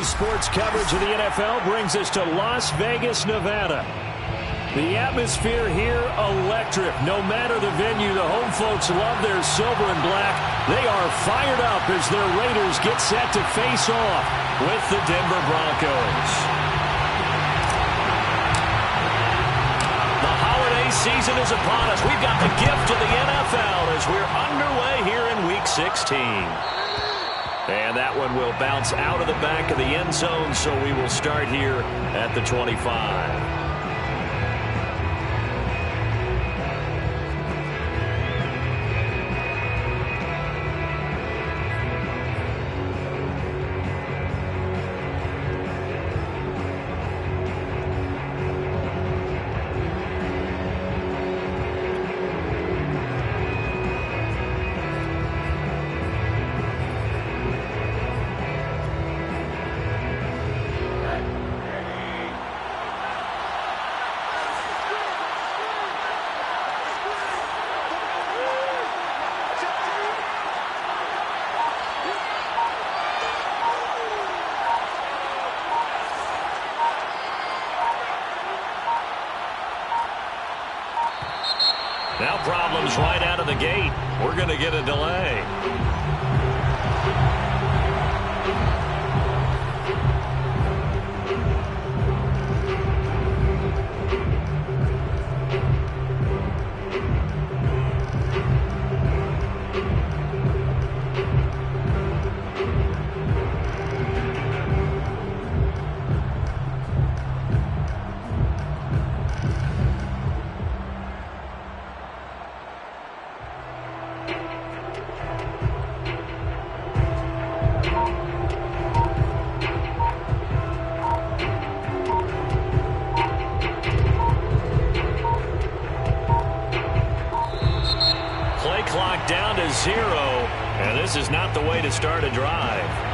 Day's sports coverage of the NFL brings us to Las Vegas, Nevada. The atmosphere here, electric. No matter the venue, the home folks love their silver and black. They are fired up as their Raiders get set to face off with the Denver Broncos. The holiday season is upon us. We've got the gift of the NFL as we're underway here in Week 16. And that one will bounce out of the back of the end zone, so we will start here at the 25. Now problems right out of the gate. We're going to get a delay. Clock down to 0, and this is not the way to start a drive.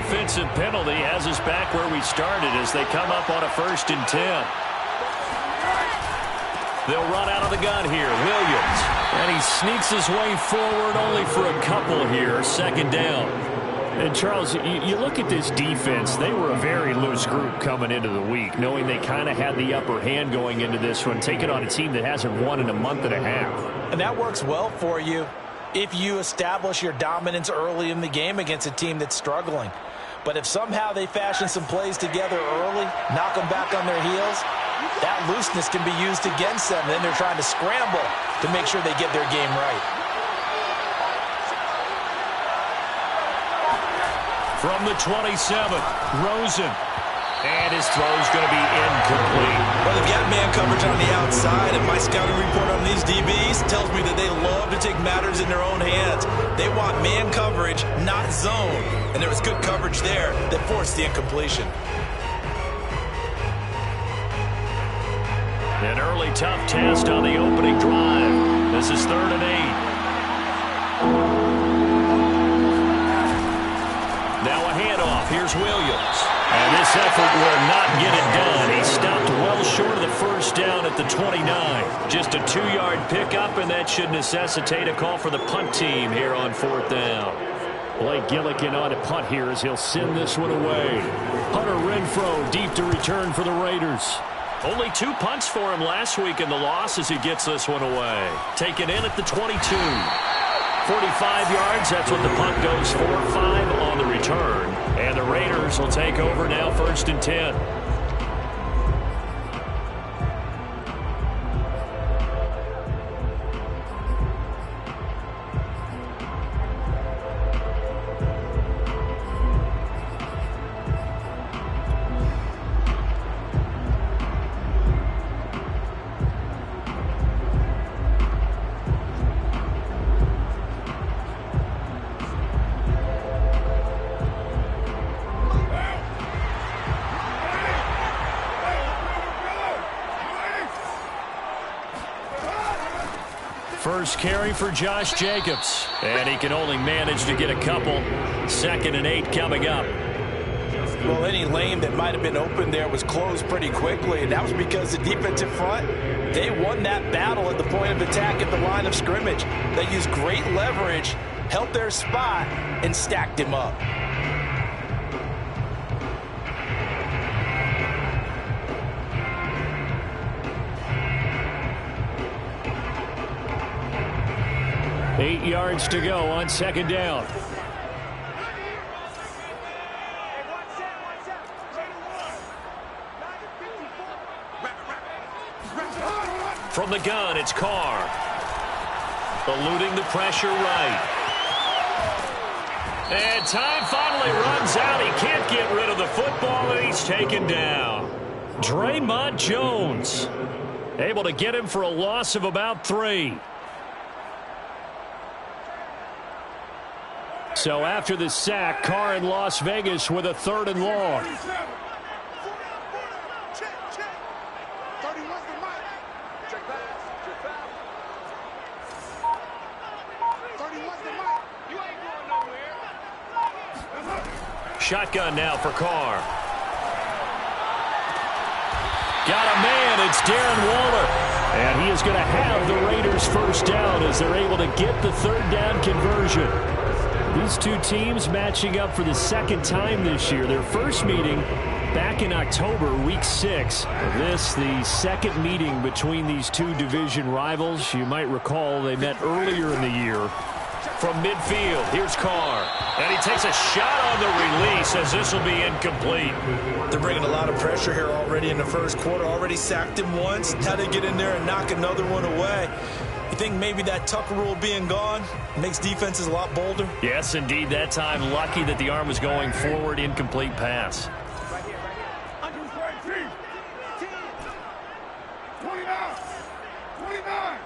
offensive penalty has us back where we started as they come up on a 1st and 10. They'll run out of the gun here. Williams. And he sneaks his way forward only for a couple here. 2nd down. And, Charles, you look at this defense. They were a very loose group coming into the week, knowing they kind of had the upper hand going into this one, taking on a team that hasn't won in a month and a half. And that works well for you if you establish your dominance early in the game against a team that's struggling. But if somehow they fashion some plays together early, knock them back on their heels, that looseness can be used against them. Then they're trying to scramble to make sure they get their game right. From the 27, Rosen. And his throw's going to be incomplete. Well, they've got man coverage on the outside, and my scouting report on these DBs tells me that they love to take matters in their own hands. They want man coverage, not zone. And there was good coverage there that forced the incompletion. An early tough test on the opening drive. This is 3rd and 8. Now a handoff. Here's Williams. And this effort will not get it done. He stopped well short of the 1st down at the 29. Just a 2-yard pickup, and that should necessitate a call for the punt team here on 4th down. Blake Gillikin on a punt here as he'll send this one away. Hunter Renfrow deep to return for the Raiders. Only 2 punts for him last week in the loss as he gets this one away. Taken in at the 22. 45 yards, that's what the punt goes for. 5 on the return. And the Raiders will take over now 1st and 10. First carry for Josh Jacobs. And he can only manage to get a couple. 2nd and 8 coming up. Well, any lane that might have been open there was closed pretty quickly. And that was because the defensive front, they won that battle at the point of attack at the line of scrimmage. They used great leverage, held their spot, and stacked him up. Eight yards to go on 2nd down. From the gun, it's Carr. Eluding the pressure right. And time finally runs out. He can't get rid of the football, and he's taken down. Draymond Jones able to get him for a loss of about 3. So after the sack, Carr in Las Vegas with a 3rd and long. Shotgun now for Carr. Got a man. It's Darren Waller. And he is going to have the Raiders' 1st down as they're able to get the 3rd down conversion. These two teams matching up for the 2nd time this year. Their first meeting back in October, week 6. This, the 2nd meeting between these two division rivals. You might recall they met earlier in the year. From midfield, here's Carr. And he takes a shot on the release as this will be incomplete. They're bringing a lot of pressure here already in the 1st quarter. Already sacked him once. How to get in there and knock another one away. You think maybe that Tucker rule being gone makes defenses a lot bolder? Yes, indeed. That time, lucky that the arm was going forward. Incomplete pass. Right here. 29.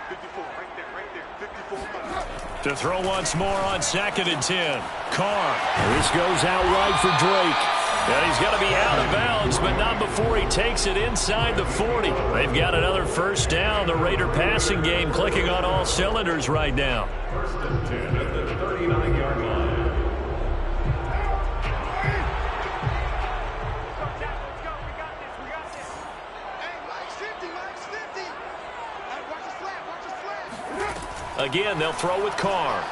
54, right there. 54. To throw once more on 2nd and 10. Carr. This goes out wide for Drake. And he's going to be out of bounds, but not before he takes it inside the 40. They've got another first down. The Raider passing game clicking on all cylinders right now. First and 10 at the 39-yard line. Again, they'll throw with Carr.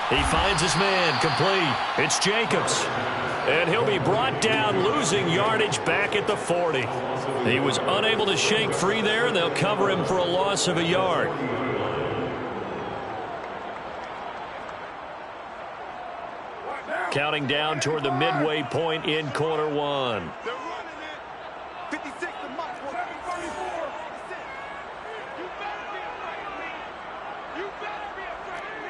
He finds his man, complete. It's Jacobs. And he'll be brought down, losing yardage back at the 40. He was unable to shake free there, and they'll cover him for a loss of a yard. Counting down toward the midway point in quarter one. They're running it. 56 to Mike. 34. You better be afraid of me. You better be afraid of me.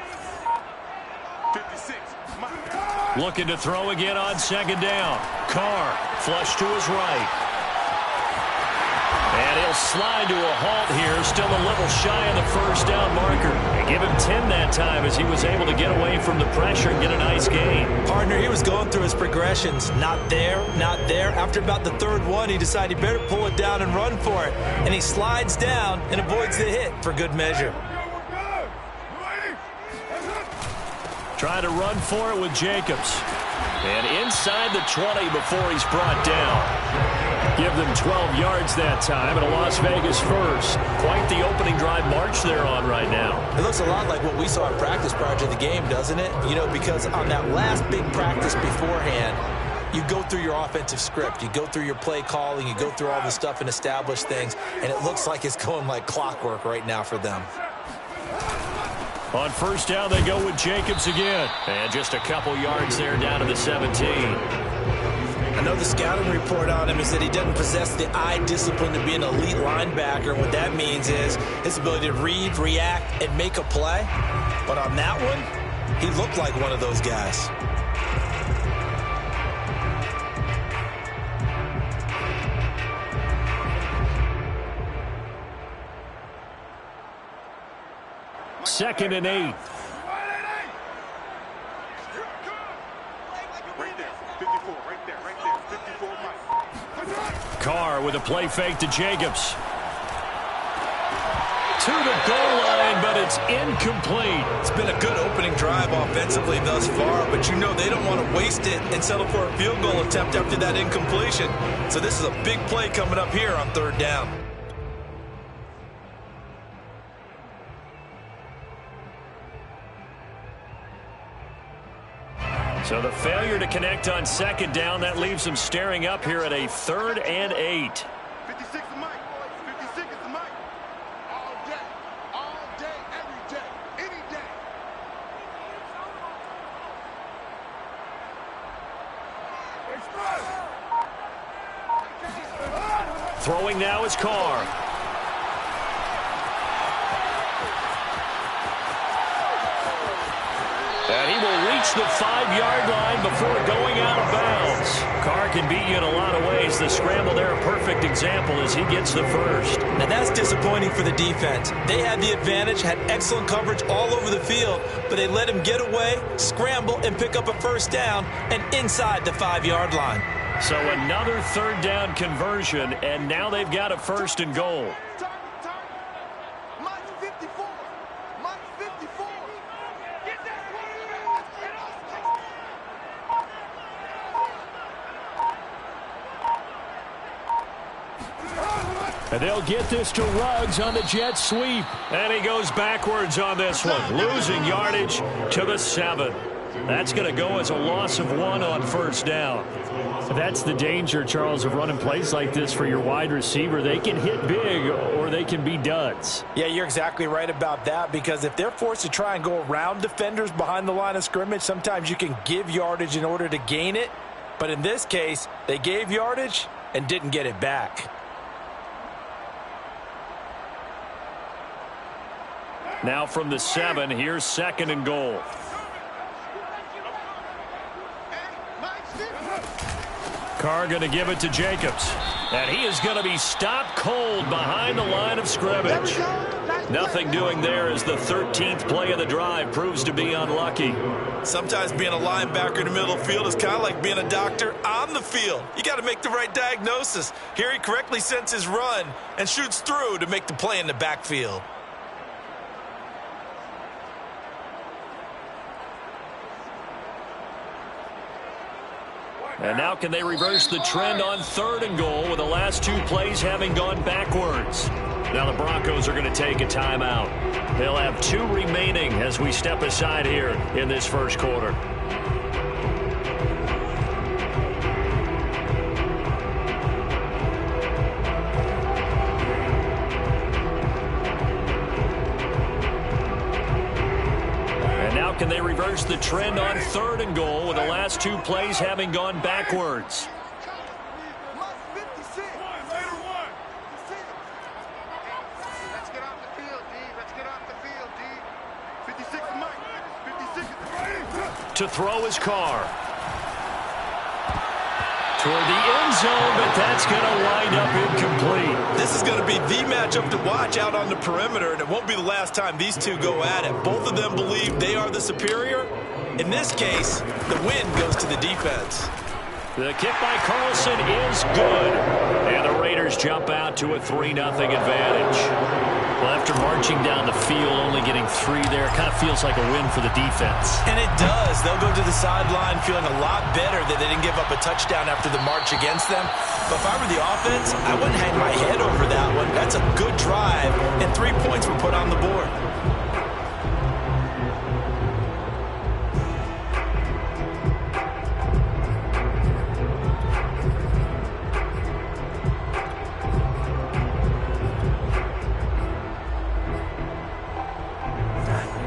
56. Mike. Looking to throw again on second down. Carr flush to his right. And he'll slide to a halt here, still a little shy of the first down marker. And give him 10 that time as he was able to get away from the pressure and get a nice gain. Partner, he was going through his progressions. Not there, not there. After about the third one, he decided he better pull it down and run for it. And he slides down and avoids the hit for good measure. Trying to run for it with Jacobs. And inside the 20 before he's brought down. Give them 12 yards that time and a Las Vegas first. Quite the opening drive march they're on right now. It looks a lot like what we saw in practice prior to the game, doesn't it? You know, because on that last big practice beforehand, you go through your offensive script. You go through your play calling. You go through all the stuff and establish things. And it looks like it's going like clockwork right now for them. On first down, they go with Jacobs again. And just a couple yards there down to the 17. I know the scouting report on him is that he doesn't possess the eye discipline to be an elite linebacker. What that means is his ability to read, react, and make a play. But on that one, he looked like one of those guys. Second and 8. Right there. 54. Right there. 54 Mike. Carr with a play fake to Jacobs. To the goal line, but it's incomplete. It's been a good opening drive offensively thus far, but you know they don't want to waste it and settle for a field goal attempt after that incompletion. So this is a big play coming up here on third down. So the failure to connect on second down, that leaves them staring up here at a 3rd and 8. 56 to Mike. 56 is Mike. All day, every day, any day. Throwing now is Carr. And he will reach the 5-yard line before going out of bounds. Carr can beat you in a lot of ways. The scramble there, a perfect example as he gets the first. Now that's disappointing for the defense. They had the advantage, had excellent coverage all over the field, but they let him get away, scramble, and pick up a first down and inside the 5-yard line. So another third down conversion, and now they've got a 1st and goal. Mike 54. Mike 54. Get that And they'll get this to Ruggs on the jet sweep. And he goes backwards on this one, losing yardage to the 7. That's going to go as a loss of 1 on first down. That's the danger, Charles, of running plays like this for your wide receiver. They can hit big or they can be duds. Yeah, you're exactly right about that, because if they're forced to try and go around defenders behind the line of scrimmage, sometimes you can give yardage in order to gain it. But in this case, they gave yardage and didn't get it back. Now from the 7, here's 2nd and goal. Carr going to give it to Jacobs. And he is going to be stopped cold behind the line of scrimmage. Nothing doing there as the 13th play of the drive proves to be unlucky. Sometimes being a linebacker in the middle of the field is kind of like being a doctor on the field. You got to make the right diagnosis. Here he correctly sends his run and shoots through to make the play in the backfield. And now can they reverse the trend on 3rd and goal with the last 2 plays having gone backwards? Now the Broncos are going to take a timeout. They'll have 2 remaining as we step aside here in this first quarter. Can they reverse the trend on 3rd and goal with the last 2 plays having gone backwards? Let's get off the field, D. Let's get off the field, D. 56 Mike. 56. To throw his car. Toward the end zone, but that's going to wind up incomplete. This is going to be the matchup to watch out on the perimeter, and it won't be the last time these two go at it. Both of them believe they are the superior. In this case, the win goes to the defense. The kick by Carlson is good. And the Raiders jump out to a 3-0 advantage. Well, after marching down the field, only getting 3 there, kind of feels like a win for the defense. And it does. They'll go to the sideline feeling a lot better that they didn't give up a touchdown after the march against them. But if I were the offense, I wouldn't hang my head over that one. That's a good drive, and 3 points were put on the board.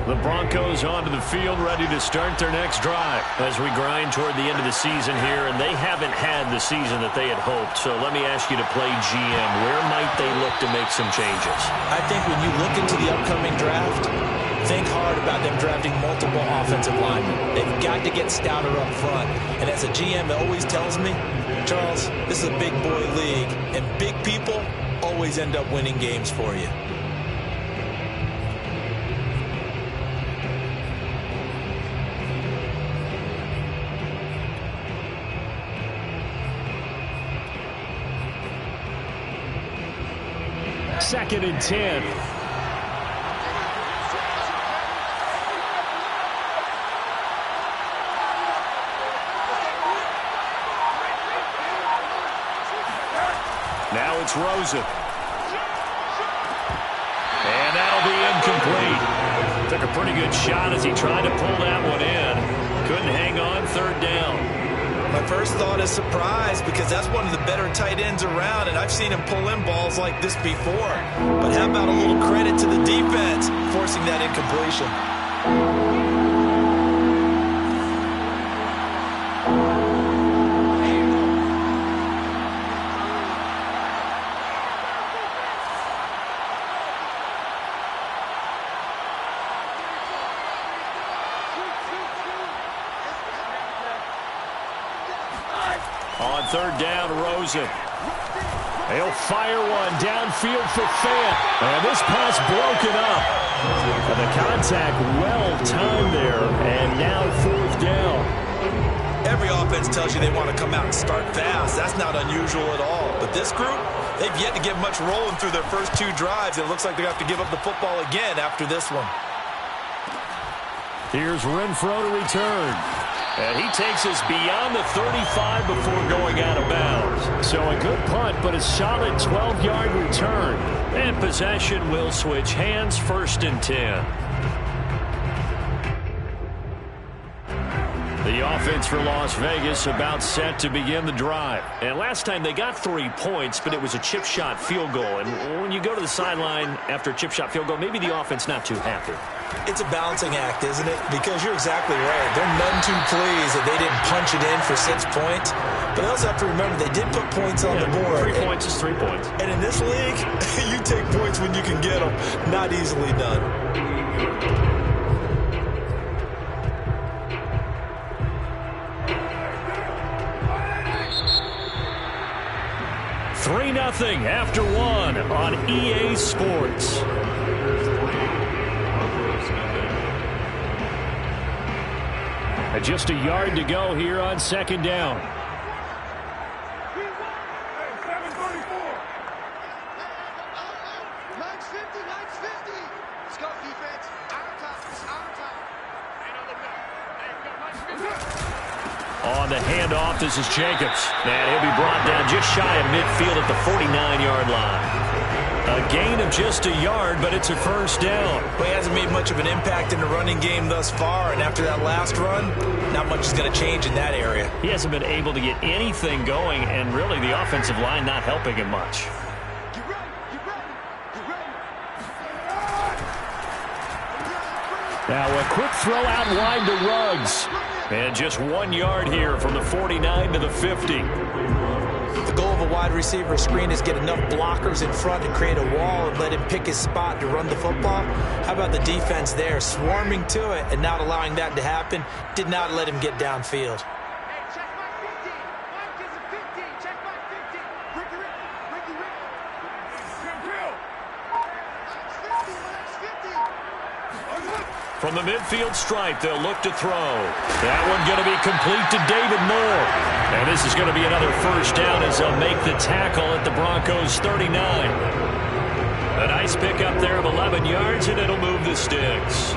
The Broncos onto the field, ready to start their next drive as we grind toward the end of the season here, and they haven't had the season that they had hoped. So let me ask you to play GM. Where might they look to make some changes? I think when you look into the upcoming draft, think hard about them drafting multiple offensive linemen. They've got to get stouter up front. And as a GM, it always tells me, Charles, this is a big boy league, and big people always end up winning games for you. Second and 10. Now it's Rosen. And that'll be incomplete. Took a pretty good shot as he tried to pull that one in. Couldn't hang on, 3rd down. My first thought is surprise because that's one of the better tight ends around, and I've seen him pull in balls like this before. But how about a little credit to the defense forcing that incompletion? On 3rd down, Rosen. He'll fire one downfield for Fant. And this pass broken up. And the contact well-timed there. And now 4th down. Every offense tells you they want to come out and start fast. That's not unusual at all. But this group, they've yet to get much rolling through their first 2 drives. It looks like they're going to have to give up the football again after this one. Here's Renfrow to return. And he takes us beyond the 35 before going out of bounds. So a good punt, but a solid 12-yard return. And possession will switch hands, 1st and 10. The offense for Las Vegas about set to begin the drive. And last time they got 3 points, but it was a chip shot field goal. And when you go to the sideline after a chip shot field goal, maybe the offense not too happy. It's a balancing act, isn't it? Because you're exactly right. They're none too pleased that they didn't punch it in for 6 points. But they also have to remember they did put points on the board. 3 points is 3 points. And in this league, you take points when you can get them. Not easily done. 3-0 after 1 on EA Sports. just a yard to go here on second down. On the handoff, this is Jacobs. And he'll be brought down just shy of midfield at the 49-yard line. A gain of just a yard, but it's a first down. Well, he hasn't made much of an impact in the running game thus far, and after that last run, not much is going to change in that area. He hasn't been able to get anything going, and really the offensive line not helping him much. Now a quick throw out wide to Ruggs. And just 1 yard here from the 49 to the 50. The goal of a wide receiver screen is get enough blockers in front to create a wall and let him pick his spot to run the football. How about the defense there, swarming to it and not allowing that to happen? Did not let him get downfield. From the midfield stripe, they'll look to throw. That one going to be complete to David Moore. And this is going to be another first down as they'll make the tackle at the Broncos' 39. A nice pickup there of 11 yards, and it'll move the sticks.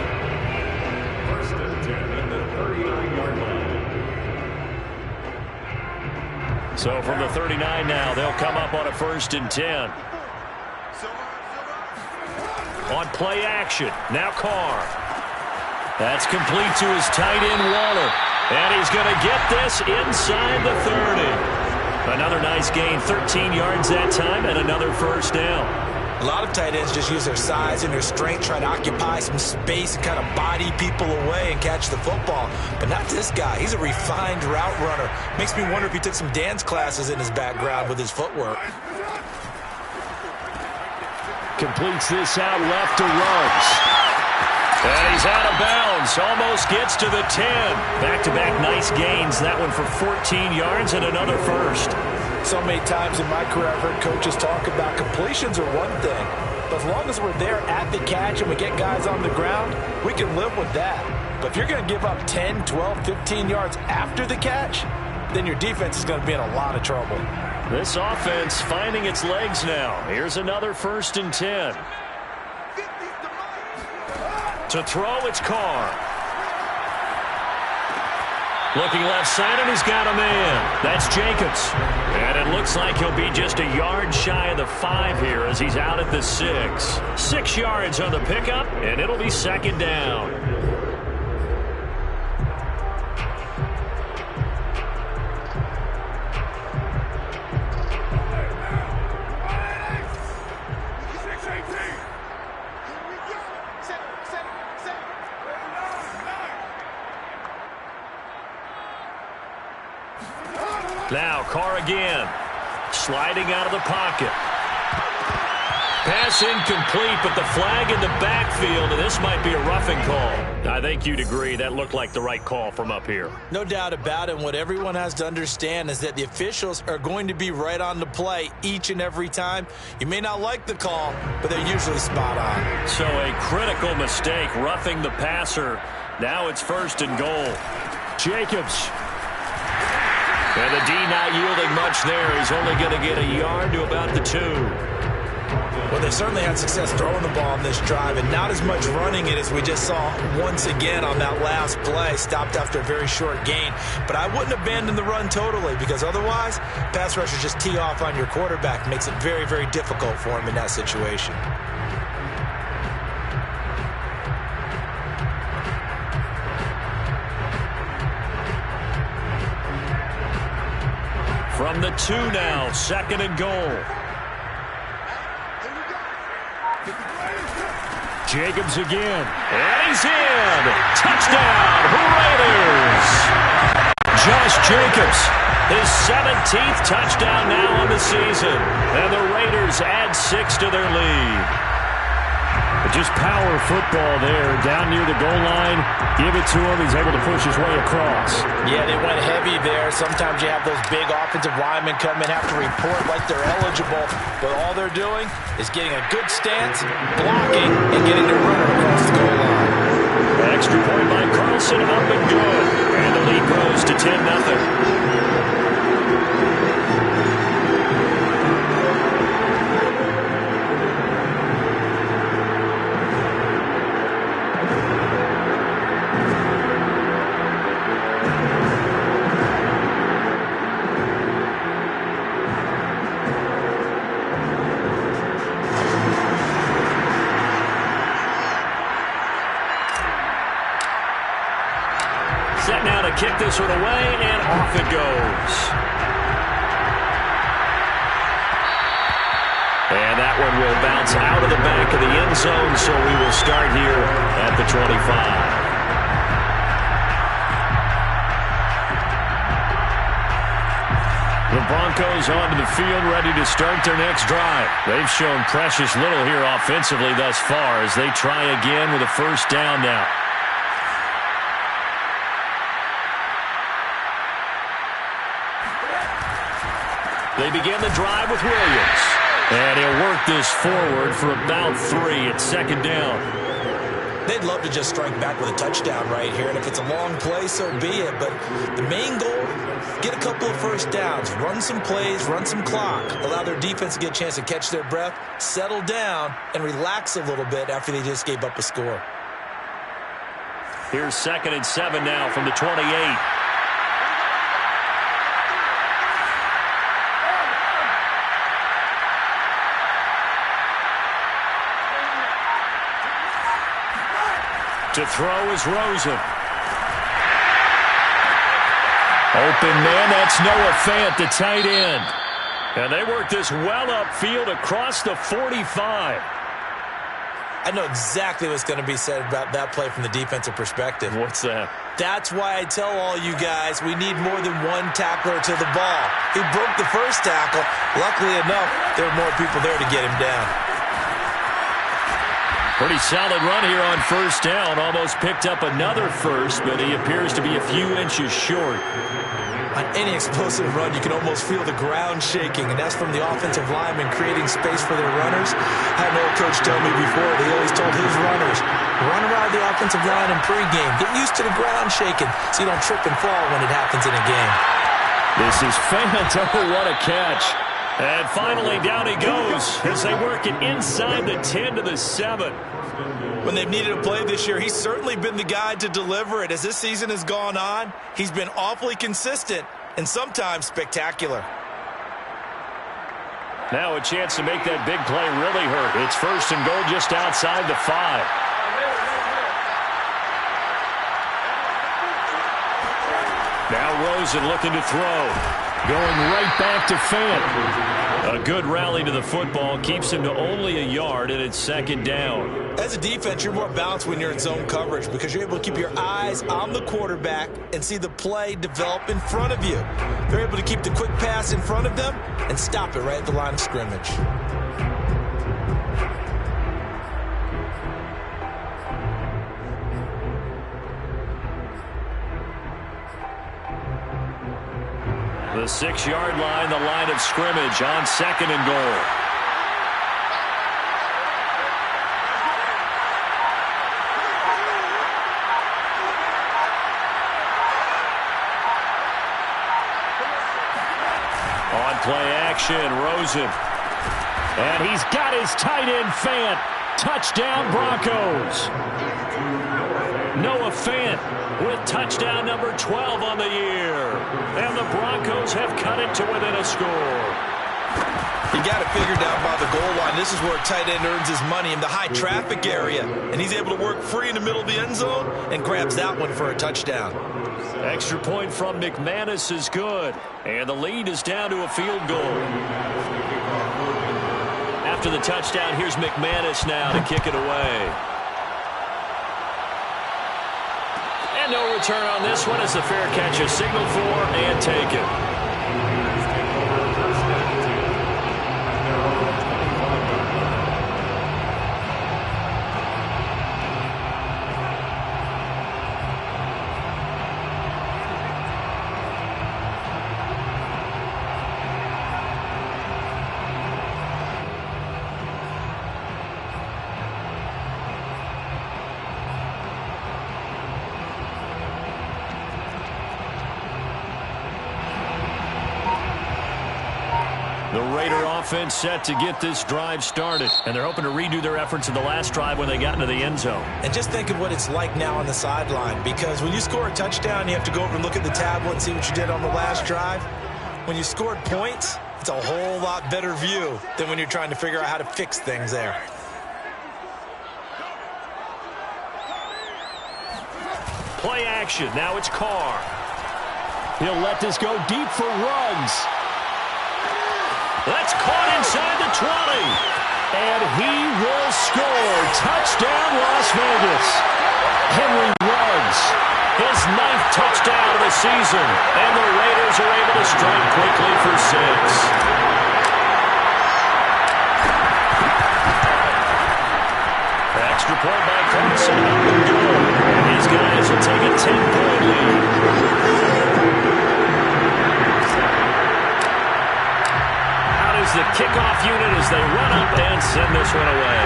First and 10 at the 39-yard line. So from the 39 now, they'll come up on a first and 10. On play action, now Carr. That's complete to his tight end, Waller. And he's going to get this inside the 30. Another nice gain, 13 yards that time, and another first down. A lot of tight ends just use their size and their strength, try to occupy some space and kind of body people away and catch the football. But not this guy. He's a refined route runner. Makes me wonder if he took some dance classes in his background with his footwork. Completes this out left to Ruggs. And he's out of bounds. Almost gets to the 10. Back-to-back nice gains. That one for 14 yards and another first. So many times in my career I've heard coaches talk about completions are one thing. But as long as we're there at the catch and we get guys on the ground, we can live with that. But if you're going to give up 10, 12, 15 yards after the catch, then your defense is going to be in a lot of trouble. This offense finding its legs now. Here's another first and 10. To throw, it's Carr. Looking left side, and he's got a man. That's Jacobs. And it looks like he'll be just a yard shy of the 5 here as he's out at the 6. 6 yards on the pickup, and it'll be second down. Now Carr again, sliding out of the pocket. Pass incomplete, but the flag in the backfield, and this might be a roughing call. I think you'd agree that looked like the right call from up here. No doubt about it. What everyone has to understand is that the officials are going to be right on the play each and every time. You may not like the call, but they're usually spot on. So a critical mistake, roughing the passer. Now it's first and goal. Jacobs. And the D not yielding much there. He's only going to get a yard to about the 2. Well, they've certainly had success throwing the ball on this drive, and not as much running it as we just saw once again on that last play. Stopped after a very short gain. But I wouldn't abandon the run totally, because otherwise, pass rushers just tee off on your quarterback. Makes it very, very difficult for him in that situation. From the 2 now, second and goal. Jacobs again, and he's in. Touchdown, Raiders. Josh Jacobs, his 17th touchdown now on the season. And the Raiders add 6 to their lead. Just power football there, down near the goal line. Give it to him. He's able to push his way across. Yeah, they went heavy there. Sometimes you have those big offensive linemen come in, have to report like they're eligible. But all they're doing is getting a good stance, blocking, and getting the runner across the goal line. extra point by Carlson, up and good. And the lead grows to 10-0. Set now to kick this one away, and off it goes. And that one will bounce out of the back of the end zone, so we will start here at the 25. The Broncos onto the field, ready to start their next drive. They've shown precious little here offensively thus far as they try again with a first down now. They begin the drive with Williams. And he'll work this forward for about 3 at second down. They'd love to just strike back with a touchdown right here, and if it's a long play, so be it. But the main goal, get a couple of first downs, run some plays, run some clock, allow their defense to get a chance to catch their breath, settle down, and relax a little bit after they just gave up a score. Here's 2nd and 7 now from the 28. To throw is Rosen. Open man, that's Noah Fant, the tight end. And they work this well upfield across the 45. I know exactly what's going to be said about that play from the defensive perspective. What's that? That's why I tell all you guys we need more than one tackler to the ball. He broke the first tackle. Luckily enough, there were more people there to get him down. Pretty solid run here on first down. Almost picked up another first, but he appears to be a few inches short. On any explosive run, you can almost feel the ground shaking, and that's from the offensive linemen creating space for their runners. I had an old coach tell me before, he always told his runners, run around the offensive line in pregame. Get used to the ground shaking so you don't trip and fall when it happens in a game. This is Fant. Oh, what a catch. And finally, down he goes as they work it inside the 10 to the 7. When they've needed a play this year, he's certainly been the guy to deliver it. As this season has gone on, he's been awfully consistent and sometimes spectacular. Now a chance to make that big play really hurt. It's 1st and goal just outside the 5. Now Rosen looking to throw. Going right back to Fant. A good rally to the football keeps him to only a yard, and it's 2nd down. As a defense, you're more balanced when you're in zone coverage because you're able to keep your eyes on the quarterback and see the play develop in front of you. They're able to keep the quick pass in front of them and stop it right at the line of scrimmage. The 6-yard line, the line of scrimmage on 2nd and goal. On play action, Rosen. And he's got his tight end, Fant. Touchdown, Broncos. Noah Fant with touchdown number 12 on the year. And the Broncos have cut it to within a score. You got it figured out by the goal line. This is where a tight end earns his money in the high traffic area. And he's able to work free in the middle of the end zone and grabs that one for a touchdown. Extra point from McManus is good. And the lead is down to a field goal. After the touchdown, here's McManus now to kick it away. And no return on this one as the fair catch is signaled for and taken. The Raider offense set to get this drive started. And they're hoping to redo their efforts in the last drive when they got into the end zone. And just think of what it's like now on the sideline. Because when you score a touchdown, you have to go over and look at the tablet and see what you did on the last drive. When you scored points, it's a whole lot better view than when you're trying to figure out how to fix things there. Play action. Now it's Carr. He'll let this go deep for Ruggs. That's caught inside the 20. And he will score. Touchdown, Las Vegas. Henry Ruggs, his 9th touchdown of the season. And the Raiders are able to strike quickly for 6. Extra point by Carson. And these guys will take a 10-point lead. Out is the kickoff unit as they run up and send this one away.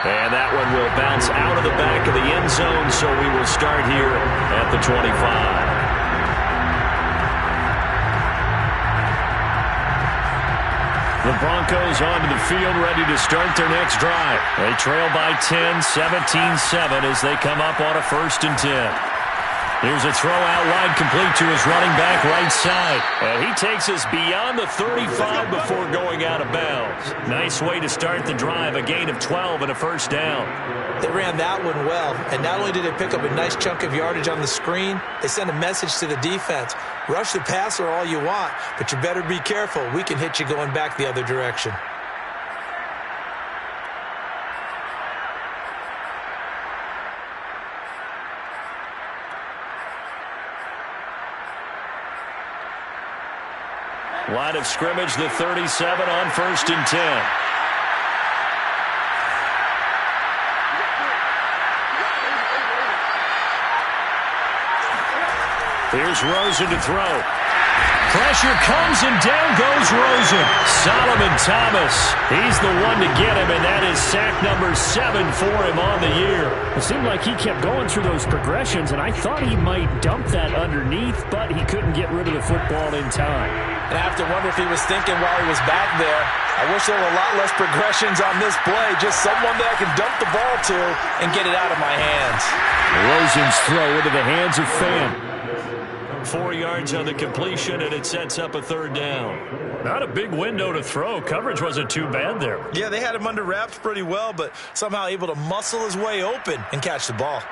And that one will bounce out of the back of the end zone, so we will start here at the 25. The Broncos onto the field, ready to start their next drive. They trail by 10, 17-7 as they come up on a 1st and 10. Here's a throw out wide, complete to his running back right side. And he takes us beyond the 35 before going out of bounds. Nice way to start the drive, a gain of 12 and a 1st down. They ran that one well, and not only did they pick up a nice chunk of yardage on the screen, they sent a message to the defense. Rush the passer all you want, but you better be careful. We can hit you going back the other direction. Line of scrimmage, the 37 on 1st and 10. Here's Rosen to throw. Pressure comes, and down goes Rosen. Solomon Thomas, he's the one to get him, and that is sack number 7 for him on the year. It seemed like he kept going through those progressions, and I thought he might dump that underneath, but he couldn't get rid of the football in time. And I have to wonder if he was thinking while he was back there, I wish there were a lot less progressions on this play, just someone that I can dump the ball to and get it out of my hands. Rosen's throw into the hands of Pham. 4 yards on the completion, and it sets up a 3rd down. Not a big window to throw. Coverage wasn't too bad there. Yeah, they had him under wraps pretty well, but somehow able to muscle his way open and catch the ball.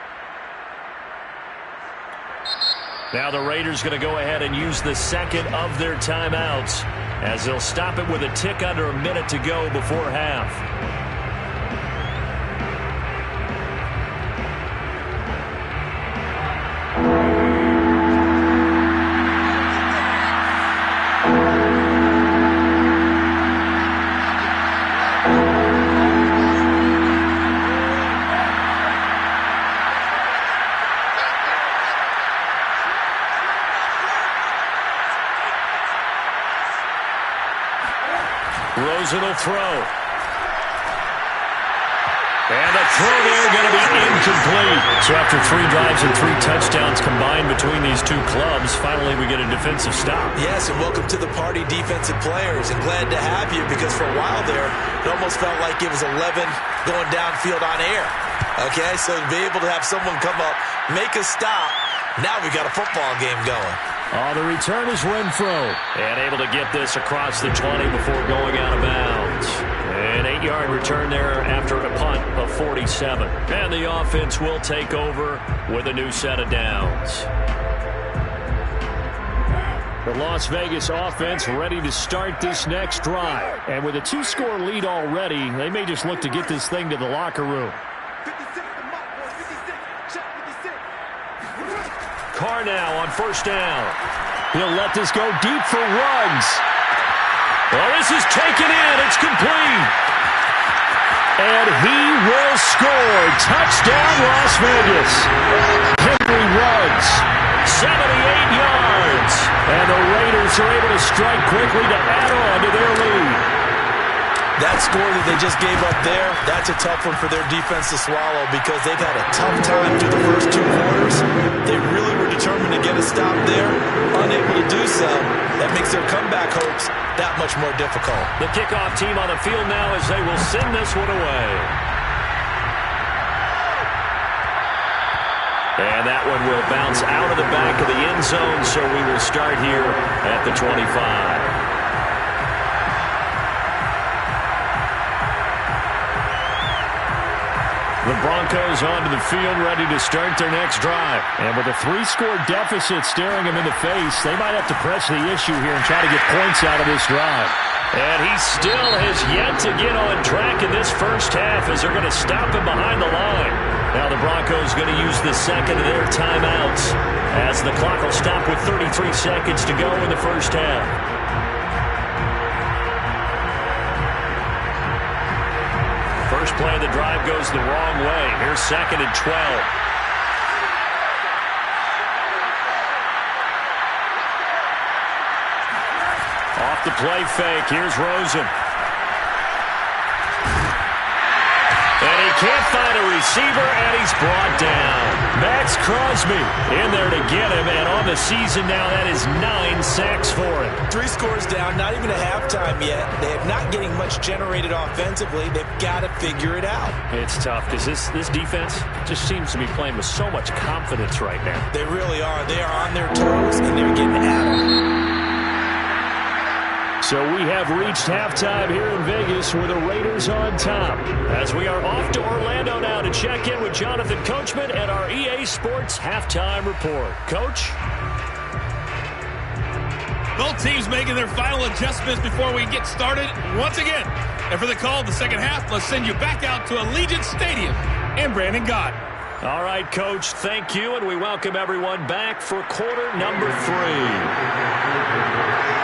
Now the Raiders going to go ahead and use the 2nd of their timeouts as they'll stop it with a tick under a minute to go before half. Rosen will throw. And the throw there going to be incomplete. So after 3 drives and 3 touchdowns combined between these two clubs, finally we get a defensive stop. Yes, and welcome to the party, defensive players. And glad to have you, because for a while there, it almost felt like it was 11 going downfield on air. Okay, so to be able to have someone come up, make a stop, now we got a football game going. The return is Renfro. And able to get this across the 20 before going out of bounds. An 8-yard return there after a punt of 47. And the offense will take over with a new set of downs. The Las Vegas offense ready to start this next drive. And with a 2-score lead already, they may just look to get this thing to the locker room. Carr now on 1st down. He'll let this go deep for Ruggs. Well, this is taken in. It's complete. And he will score. Touchdown, Las Vegas. Henry Ruggs, 78 yards. And the Raiders are able to strike quickly to add on to their lead. That score that they just gave up there, that's a tough one for their defense to swallow, because they've had a tough time through the first 2 quarters. They really were were determined to get a stop there, unable to do so. That makes their comeback hopes that much more difficult. The kickoff team on the field now as they will send this one away. And that one will bounce out of the back of the end zone, so we will start here at the 25. The Broncos onto the field, ready to start their next drive. And with a 3-score deficit staring them in the face, they might have to press the issue here and try to get points out of this drive. And he still has yet to get on track in this first half as they're going to stop him behind the line. Now the Broncos going to use the second of their timeouts as the clock will stop with 33 seconds to go in the first half. First play of the drive goes the wrong way. Here's 2nd and 12. Off the play fake. Here's Rosen. And he can't find a receiver, and he's brought down. Max Crosby in there to get him, and on the season now, that is 9 sacks for him. 3 scores down, not even a halftime yet. They are not getting much generated offensively. They've got to figure it out. It's tough because this defense just seems to be playing with so much confidence right now. They really are. They are on their toes, and they're getting at them. So we have reached halftime here in Vegas with the Raiders on top. As we are off to Orlando now to check in with Jonathan Coachman at our EA Sports Halftime Report. Coach? Both teams making their final adjustments before we get started once again. And for the call of the second half, let's send you back out to Allegiant Stadium and Brandon Gott. All right, Coach, thank you, and we welcome everyone back for quarter number 3.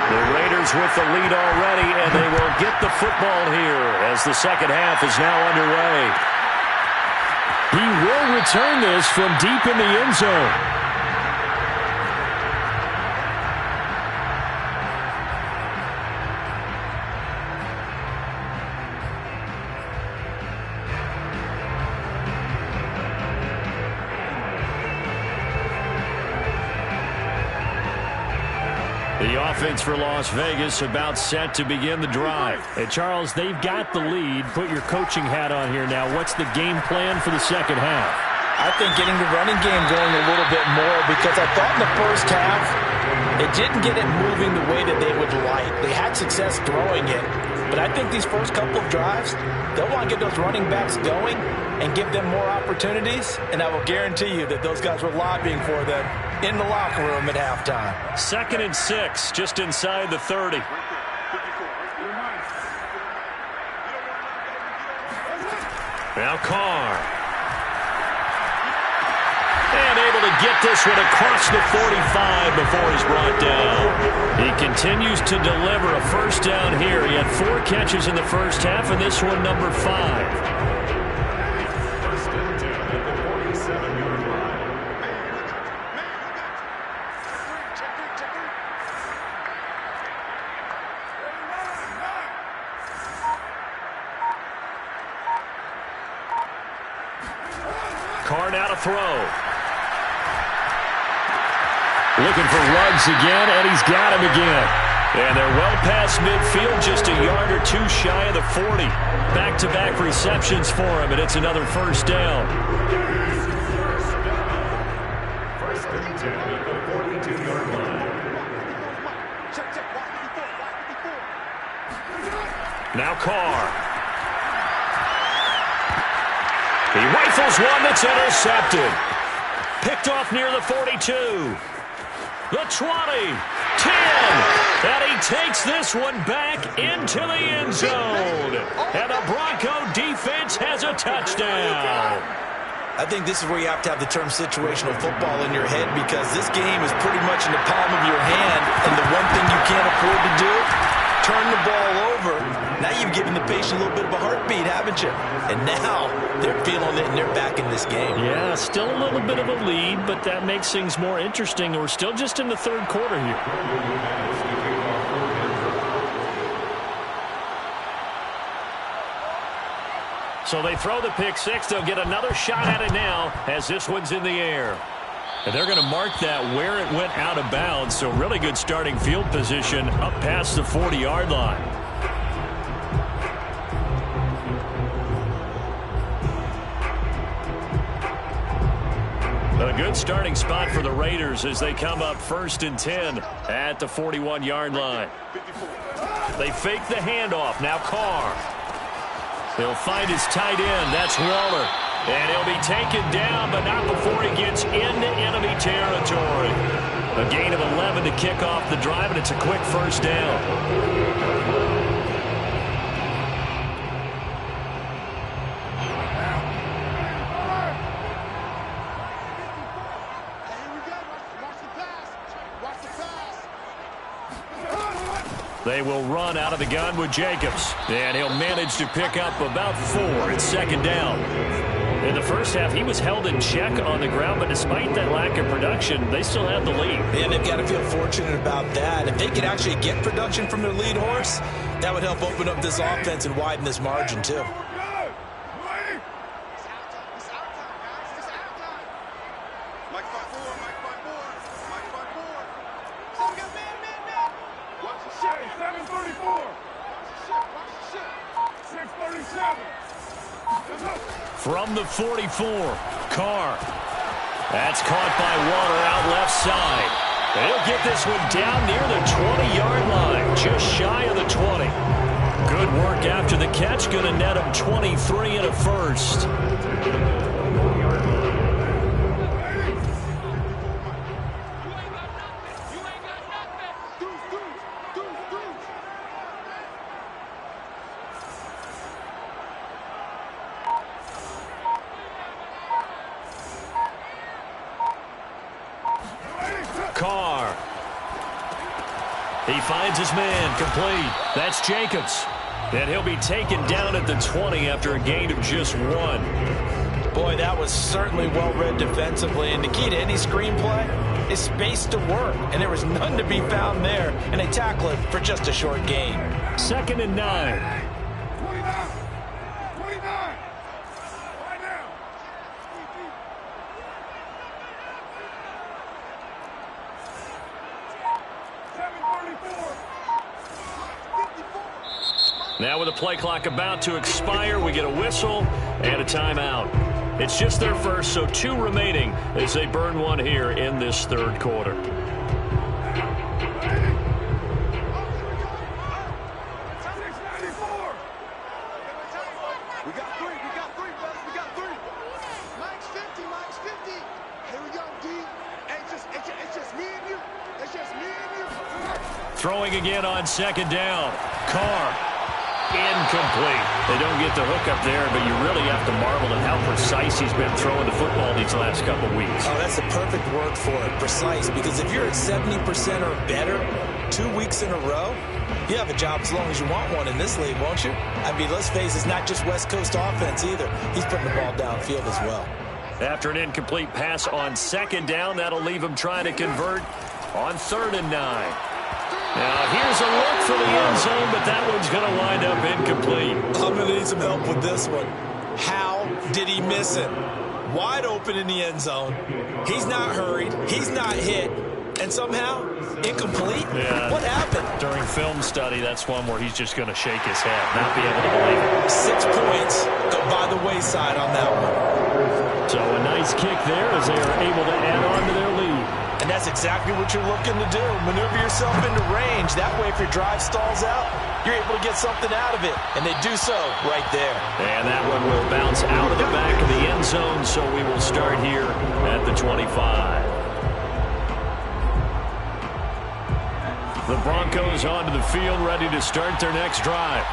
The Raiders with the lead already, and they will get the football here as the second half is now underway. He will return this from deep in the end zone. The offense for Las Vegas about set to begin the drive. Hey, Charles, they've got the lead. Put your coaching hat on here now. What's the game plan for the second half? I think getting the running game going a little bit more because I thought in the first half it didn't get it moving the way that they would like. They had success throwing it, but I think these first couple of drives, they'll want to get those running backs going and give them more opportunities, and I will guarantee you that those guys were lobbying for them in the locker room at halftime. 2nd and 6, just inside the 30. Now Carr. And able to get this one across the 45 before he's brought down. He continues to deliver a first down here. He had 4 catches in the first half, and this one number 5. Carr now to throw. Looking for Ruggs again, and he's got him again. And they're well past midfield, just a yard or 2 shy of the 40. Back-to-back receptions for him, and it's another first down. First and 10 at the 42-yard line. Now Carr. He rifles one that's intercepted. Picked off near the 42. The 20. 10. And he takes this one back into the end zone. And the Bronco defense has a touchdown. I think this is where you have to have the term situational football in your head because this game is pretty much in the palm of your hand. And the one thing you can't afford to do, turn the ball over. Now you've given the patient a little bit of a heartbeat, haven't you? And now they're feeling it and they're back in this game. Yeah, still a little bit of a lead, but that makes things more interesting. We're still just in the third quarter here. So they throw the pick six. They'll get another shot at it now as this one's in the air. And they're going to mark that where it went out of bounds, so really good starting field position up past the 40-yard line. A good starting spot for the Raiders as they come up 1st and 10 at the 41-yard line. They fake the handoff. Now Carr. He'll find his tight end. That's Waller. And he'll be taken down, but not before he gets into enemy territory. A gain of 11 to kick off the drive, and it's a quick first down. They will run out of the gun with Jacobs. And he'll manage to pick up about 4. It's 2nd down. In the first half, he was held in check on the ground, but despite that lack of production, they still have the lead. And they've got to feel fortunate about that. If they could actually get production from their lead horse, that would help open up this offense and widen this margin, too. From the 44, Carr. That's caught by Waller out left side. And he'll get this one down near the 20-yard line, just shy of the 20. Good work after the catch, going to net him 23 and a first. Carr. He finds his man, complete. That's Jacobs. And he'll be taken down at the 20 after a gain of just 1. Boy, that was certainly well-read defensively. And the key to any screenplay is space to work. And there was none to be found there. And they tackle it for just a short gain. 2nd and 9. Now with the play clock about to expire, we get a whistle and a timeout. It's just their first, so 2 remaining as they burn one here in this 3rd quarter. Throwing again on 2nd down. Carr. Incomplete. They don't get the hook up there, but you really have to marvel at how precise he's been throwing the football these last couple weeks. Oh, that's the perfect word for it, precise, because if you're at 70% or better 2 weeks in a row, you have a job as long as you want one in this league, won't you? I mean, let's face it, it's not just West Coast offense either. He's putting the ball downfield as well. After an incomplete pass on 2nd down, that'll leave him trying to convert on 3rd and 9. Now, here's a look for the end zone, but that one's going to wind up incomplete. I'm going to need some help with this one. How did he miss it? Wide open in the end zone. He's not hurried. He's not hit. And somehow, incomplete? Yeah. What happened? During film study, that's one where he's just going to shake his head, not be able to believe it. 6 points go by the wayside on that one. So a nice kick there as they are able to add on to their lead. And that's exactly what you're looking to do. Maneuver yourself into range. That way, if your drive stalls out, you're able to get something out of it. And they do so right there. And that one will bounce out of the back of the end zone, so we will start here at the 25. The Broncos onto the field, ready to start their next drive.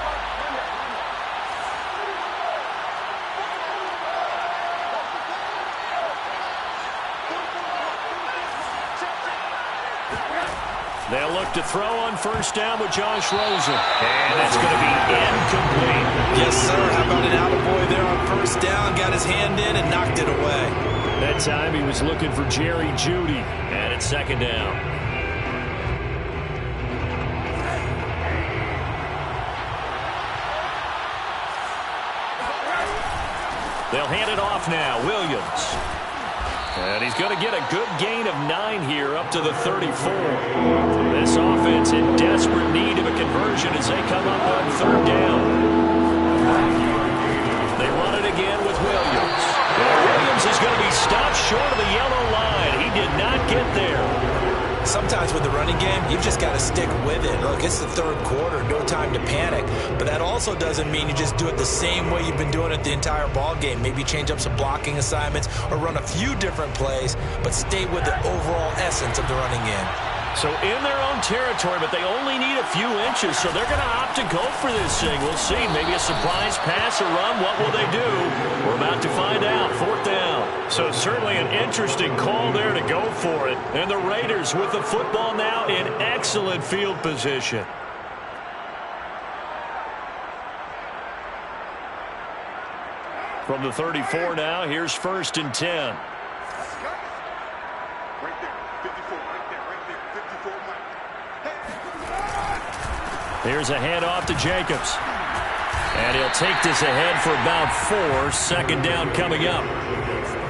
They'll look to throw on 1st down with Josh Rosen. And that's going to be incomplete. Yes, sir. How about an attaboy there on 1st down? Got his hand in and knocked it away. That time he was looking for Jerry Jeudy. And it's 2nd down. They'll hand it off now. Williams. And he's going to get a good gain of 9 here up to the 34. This offense in desperate need of a conversion as they come up on 3rd down. They run it again with Williams. And Williams is going to be stopped short of the yellow line. He did not get there. Sometimes with the running game, you've just got to stick with it. Look, it's the 3rd quarter, no time to panic. But that also doesn't mean you just do it the same way you've been doing it the entire ball game. Maybe change up some blocking assignments or run a few different plays, but stay with the overall essence of the running game. So in their own territory, but they only need a few inches, so they're going to opt to go for this thing. We'll see. Maybe a surprise pass or run. What will they do? We're about to find out. 4th down. So certainly an interesting call there to go for it. And the Raiders with the football now in excellent field position. From the 34 now, here's 1st and 10. Here's a handoff to Jacobs. And he'll take this ahead for about 4. 2nd down coming up.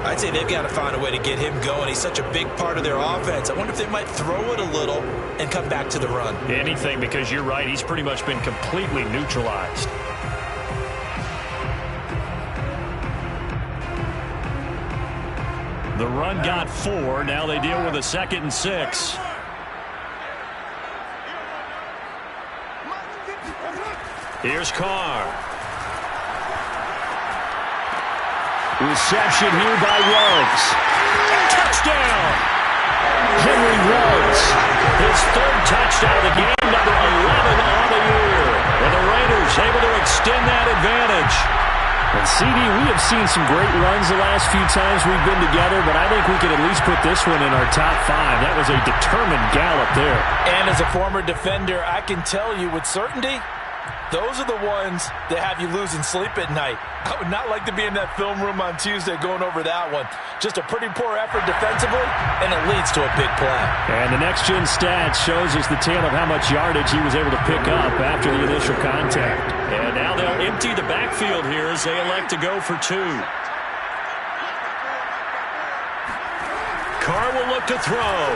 I'd say they've got to find a way to get him going. He's such a big part of their offense. I wonder if they might throw it a little and come back to the run. Anything, because you're right. He's pretty much been completely neutralized. The run got 4. Now they deal with a 2nd and 6. Here's Carr. Reception here by Ruggs. Touchdown! Henry Ruggs. His 3rd touchdown of the game, number 11 on the year. And the Raiders able to extend that advantage. And CD, we have seen some great runs the last few times we've been together, but I think we could at least put this one in our top 5. That was a determined gallop there. And as a former defender, I can tell you with certainty, those are the ones that have you losing sleep at night. I would not like to be in that film room on Tuesday going over that one. Just a pretty poor effort defensively, and it leads to a big play. And the next-gen stats shows us the tale of how much yardage he was able to pick up after the initial contact. And now they'll empty the backfield here as they elect to go for 2. Carr will look to throw.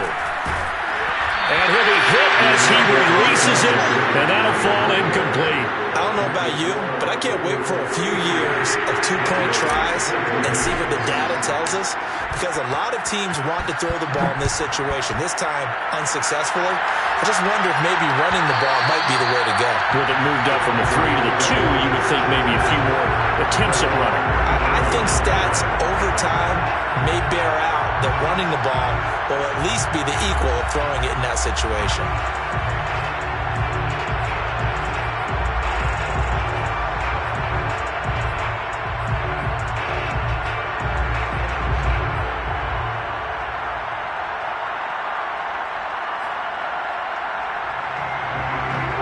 And he'll be hit as he releases it, and that'll fall incomplete. I don't know about you, but I can't wait for a few years of 2-point tries and see what the data tells us, because a lot of teams want to throw the ball in this situation, this time unsuccessfully. I just wonder if maybe running the ball might be the way to go. With it moved up from the 3 to the 2, you would think maybe a few more attempts at running. I think stats over time may bear out that running the ball will at least be the equal of throwing it in that situation.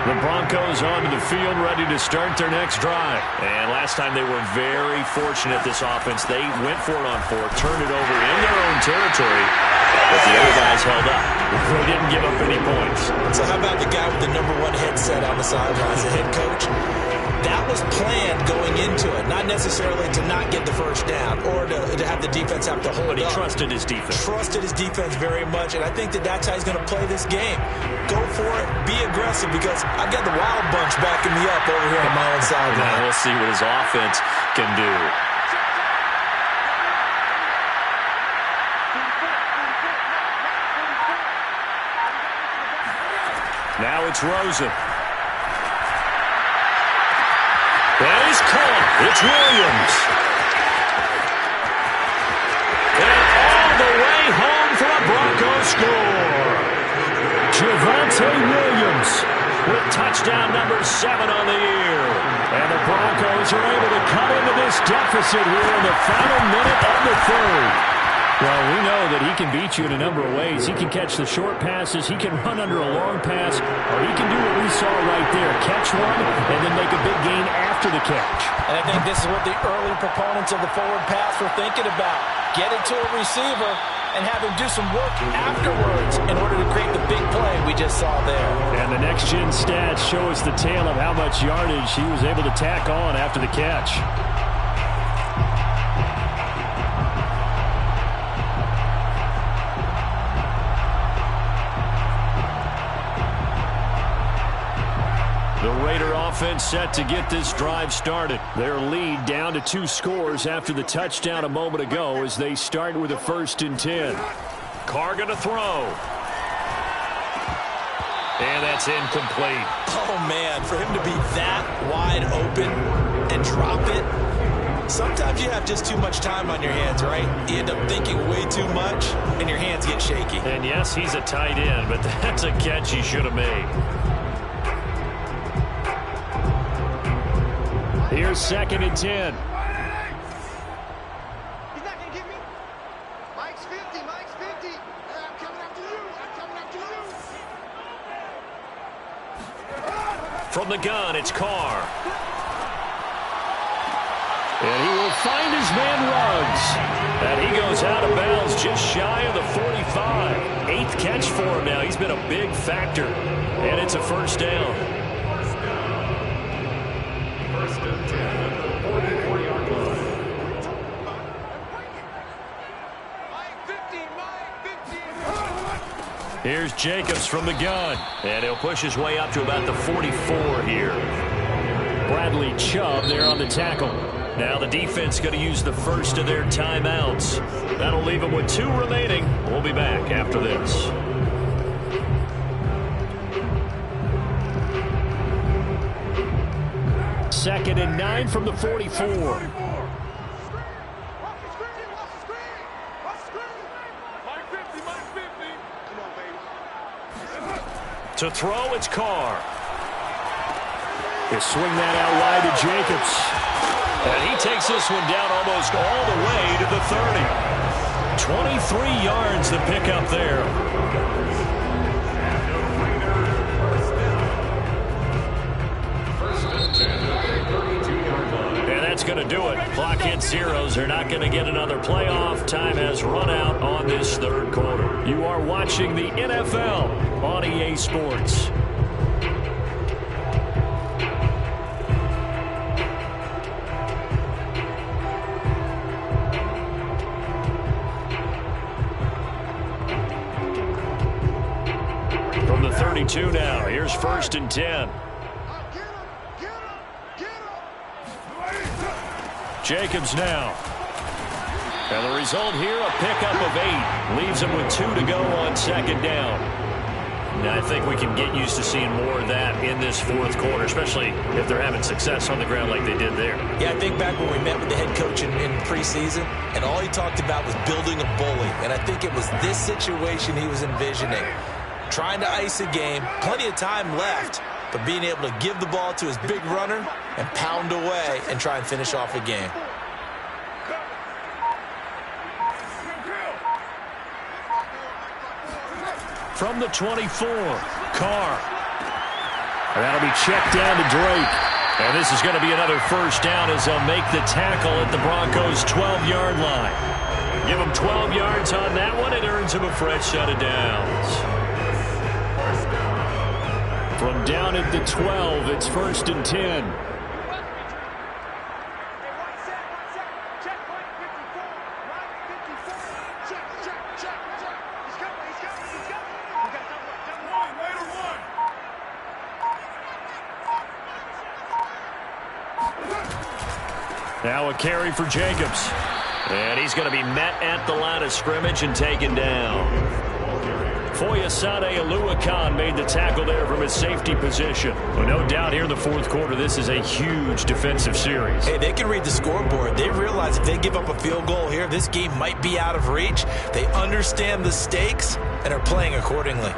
The Broncos onto the field, ready to start their next drive. And last time they were very fortunate, this offense. They went for it on 4, turned it over in their own territory, but the other guys held up. They didn't give up any points. So how about the guy with the #1 headset on the sidelines, the head coach? That was planned going into it, not necessarily to not get the first down or to have the defense have to hold up. But he trusted his defense. Trusted his defense very much, and I think that that's how he's going to play this game. Go for it, be aggressive, because I've got the Wild Bunch backing me up over here on my own sideline. Now we'll see what his offense can do. Now it's Rosen. And he's caught. It's Williams. And all the way home for a Broncos score. Javonte Williams with touchdown number 7 on the year. And the Broncos are able to cut into this deficit here in the final minute of the 3rd. Well, we know that he can beat you in a number of ways. He can catch the short passes, he can run under a long pass, or he can do what we saw right there, catch one and then make a big gain after the catch. And I think this is what the early proponents of the forward pass were thinking about. Get it to a receiver and have him do some work afterwards in order to create the big play we just saw there. And the next-gen stats show us the tale of how much yardage he was able to tack on after the catch. The Raider offense set to get this drive started. Their lead down to 2 scores after the touchdown a moment ago as they start with a 1st and 10. Carr going to throw. And that's incomplete. Oh, man, for him to be that wide open and drop it, sometimes you have just too much time on your hands, right? You end up thinking way too much, and your hands get shaky. And, yes, he's a tight end, but that's a catch he should have made. Here's 2nd and 10. He's not going to get me. Mike's 50. Mike's 50. Hey, I'm coming after you. I'm coming after you. From the gun, it's Carr. And he will find his man Ruggs. And he goes out of bounds just shy of the 45. 8th catch for him now. He's been a big factor. And it's a 1st down. Here's Jacobs from the gun. And he'll push his way up to about the 44 here. Bradley Chubb there on the tackle. Now the defense going to use the first of their timeouts. That'll leave them with 2 remaining. We'll be back after this. Second and 9 from the 44. To throw, it's Carr. They swing that out wide to Jacobs. And he takes this one down almost all the way to the 30. 23 yards to pick up there. And that's going to do it. Clock hits zeros. They're not going to get another playoff. Time has run out on this 3rd quarter. You are watching the NFL on EA Sports. From the 32 now, here's 1st and 10. Jacobs now. And the result here, a pickup of 8. Leaves them with 2 to go on 2nd down. Now I think we can get used to seeing more of that in this 4th quarter, especially if they're having success on the ground like they did there. Yeah, I think back when we met with the head coach in preseason, and all he talked about was building a bully. And I think it was this situation he was envisioning. Trying to ice a game, plenty of time left, but being able to give the ball to his big runner and pound away and try and finish off a game. From the 24, Carr. And that'll be checked down to Drake. And this is going to be another 1st down as they'll make the tackle at the Broncos' 12-yard line. Give them 12 yards on that one. It earns them a fresh set of downs. From down at the 12, it's 1st and 10. Now a carry for Jacobs. And he's going to be met at the line of scrimmage and taken down. Foyesade Oluwakan made the tackle there from his safety position. Well, no doubt here in the 4th quarter, this is a huge defensive series. Hey, they can read the scoreboard. They realize if they give up a field goal here, this game might be out of reach. They understand the stakes and are playing accordingly.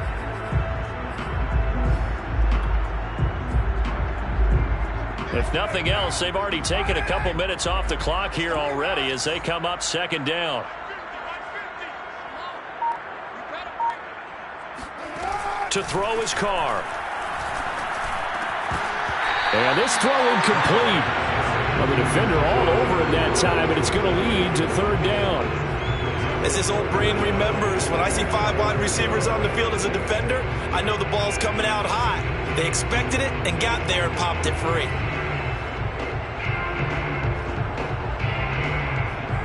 If nothing else, they've already taken a couple minutes off the clock here already as they come up 2nd down. To throw his Carr. And this throw incomplete. Well, the defender all over him that time, and it's going to lead to 3rd down. As this old brain remembers, when I see 5 wide receivers on the field as a defender, I know the ball's coming out high. They expected it and got there and popped it free.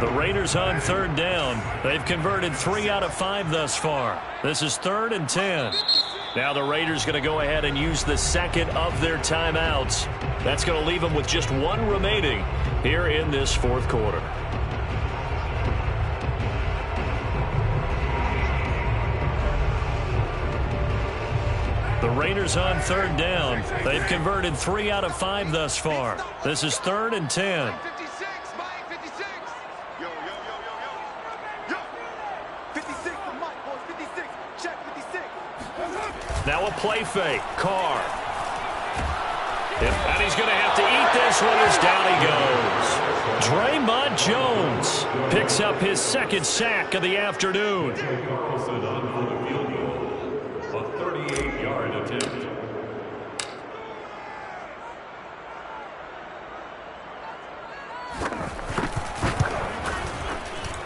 The Raiders on 3rd down. They've converted 3 out of 5 thus far. This is 3rd and 10. Now the Raiders going to go ahead and use the second of their timeouts. That's going to leave them with just one remaining here in this fourth quarter. The Raiders on third down. They've converted 3 out of 5 thus far. This is 3rd and 10. 56, Mike, 56. Yo, yo, yo, yo, yo. Yo. 56 for Mike, boys, 56. Check 56. Now a play fake. Carr. And he's going to have to eat this one as down he goes. Draymond Jones picks up his second sack of the afternoon. A 38-yard attempt.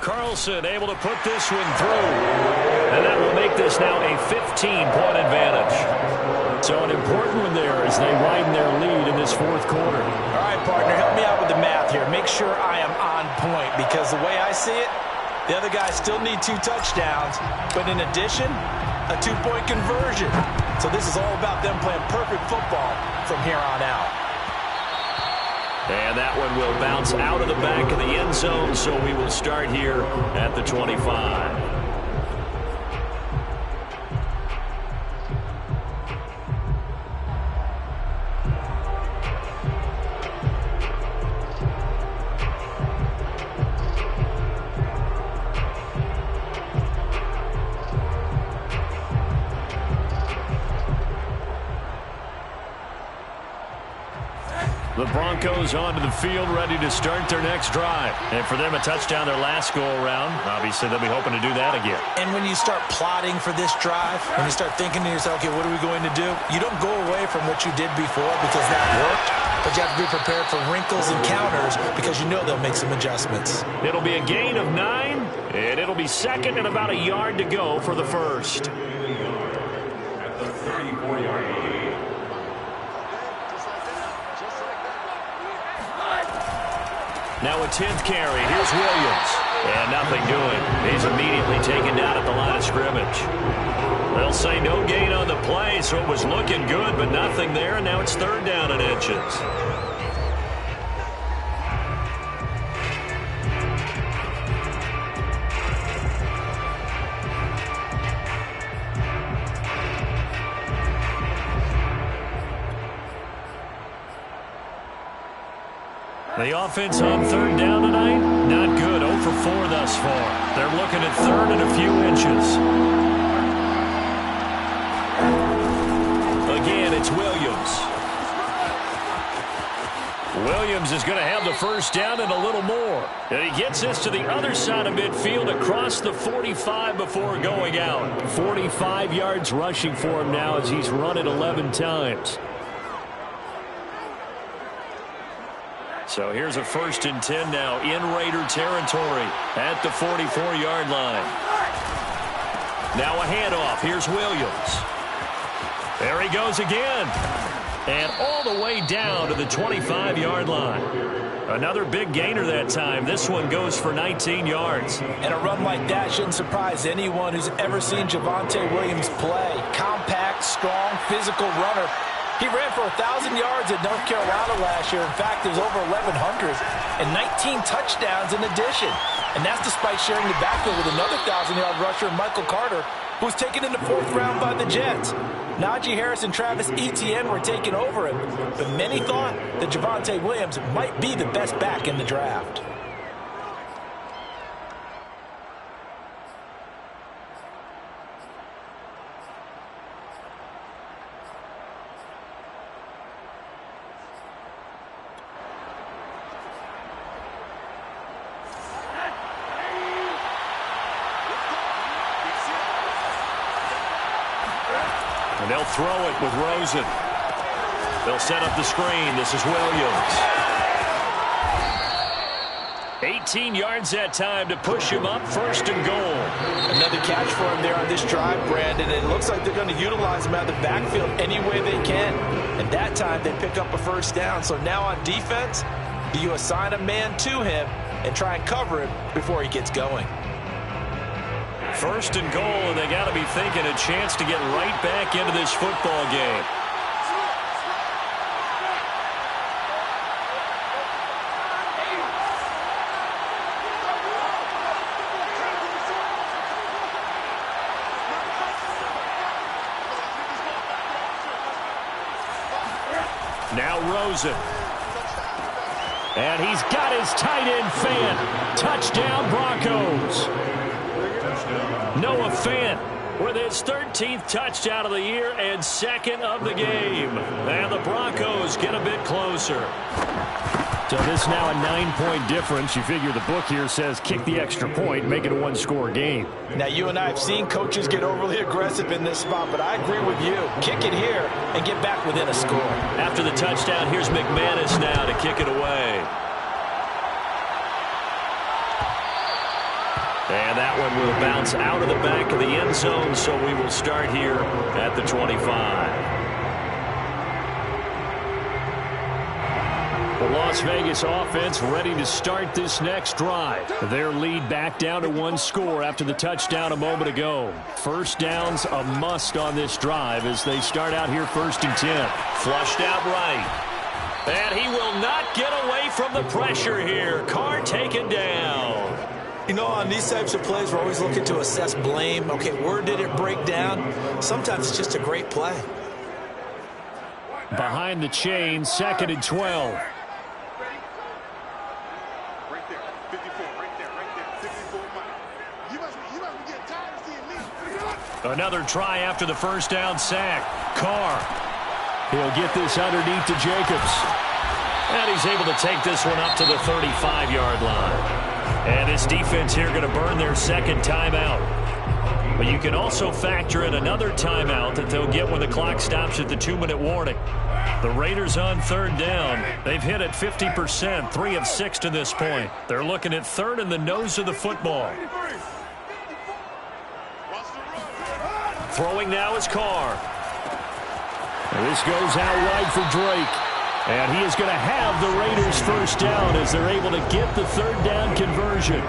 Carlson able to put this one through. And that will make this now a 15-point advantage. So an important one there as they widen their lead in this fourth quarter. All right, partner, help me out with the math here. Make sure I am on point because the way I see it, the other guys still need 2 touchdowns, but in addition, a 2-point conversion. So this is all about them playing perfect football from here on out. And that one will bounce out of the back of the end zone, so we will start here at the 25. The Broncos onto the field, ready to start their next drive. And for them, a touchdown their last go-around. Obviously, they'll be hoping to do that again. And when you start plotting for this drive, when you start thinking to yourself, okay, what are we going to do? You don't go away from what you did before because that worked, but you have to be prepared for wrinkles and counters because you know they'll make some adjustments. It'll be a gain of 9, and it'll be second and about a yard to go for the first. At the 34-yard line. Now a 10th carry. Here's Williams. And nothing doing. He's immediately taken down at the line of scrimmage. They'll say no gain on the play, so it was looking good, but nothing there, and now it's 3rd down and inches. The offense on 3rd down tonight, not good. 0 for 4 thus far. They're looking at 3rd and a few inches. Again, it's Williams. Williams is going to have the first down and a little more. And he gets this to the other side of midfield across the 45 before going out. 45 yards rushing for him now as he's run it 11 times. So here's a 1st and 10 now in Raider territory at the 44-yard line. Now a handoff. Here's Williams. There he goes again. And all the way down to the 25-yard line. Another big gainer that time. This one goes for 19 yards. And a run like that shouldn't surprise anyone who's ever seen Javonte Williams play. Compact, strong, physical runner. He ran for 1,000 yards at North Carolina last year. In fact, it was over 1,100 and 19 touchdowns in addition. And that's despite sharing the backfield with another 1,000-yard rusher, Michael Carter, who was taken in the 4th round by the Jets. Najee Harris and Travis Etienne were taking over him, but many thought that Javonte Williams might be the best back in the draft. And they'll throw it with Rosen. They'll set up the screen. This is Williams. 18 yards that time to push him up, 1st and goal. Another catch for him there on this drive, Brandon. It looks like they're going to utilize him out of the backfield any way they can. And that time they pick up a 1st down. So now on defense, do you assign a man to him and try and cover him before he gets going? First and goal, and they got to be thinking a chance to get right back into this football game. Now Rosen. And he's got his tight end Fant. Touchdown Broncos. Noah Fant with his 13th touchdown of the year and second of the game. And the Broncos get a bit closer. So this now a 9-point difference. You figure the book here says kick the extra point, make it a one-score game. Now, you and I have seen coaches get overly aggressive in this spot, but I agree with you. Kick it here and get back within a score. After the touchdown, here's McManus now to kick it away. And that one will bounce out of the back of the end zone, so we will start here at the 25. The Las Vegas offense ready to start this next drive. Their lead back down to one score after the touchdown a moment ago. First down's a must on this drive as they start out here 1st and 10. Flushed out right. And he will not get away from the pressure here. Carr taken down. You know, on these types of plays, we're always looking to assess blame. Okay, where did it break down? Sometimes it's just a great play. Behind the chain, 2nd and 12. Another try after the first down sack. Carr. He'll get this underneath to Jacobs. And he's able to take this one up to the 35-yard line. And this defense here going to burn their second timeout. But you can also factor in another timeout that they'll get when the clock stops at the 2-minute warning. The Raiders on 3rd down. They've hit at 50%, 3 of 6 to this point. They're looking at 3rd in the nose of the football. Throwing now is Carr. This goes out wide for Drake. And he is going to have the Raiders first down as they're able to get the 3rd down conversion.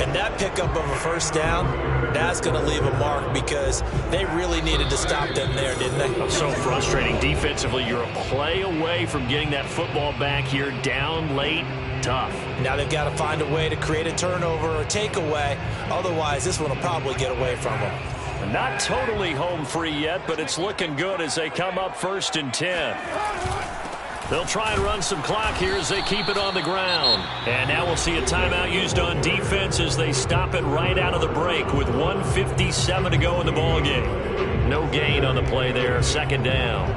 And that pickup of a first down, that's going to leave a mark because they really needed to stop them there, didn't they? So frustrating defensively. You're a play away from getting that football back here down late. Tough. Now they've got to find a way to create a turnover or takeaway. Otherwise, this one will probably get away from them. Not totally home free yet, but it's looking good as they come up 1st and 10. They'll try and run some clock here as they keep it on the ground. And now we'll see a timeout used on defense as they stop it right out of the break with 1:57 to go in the ballgame. No gain on the play there, 2nd down.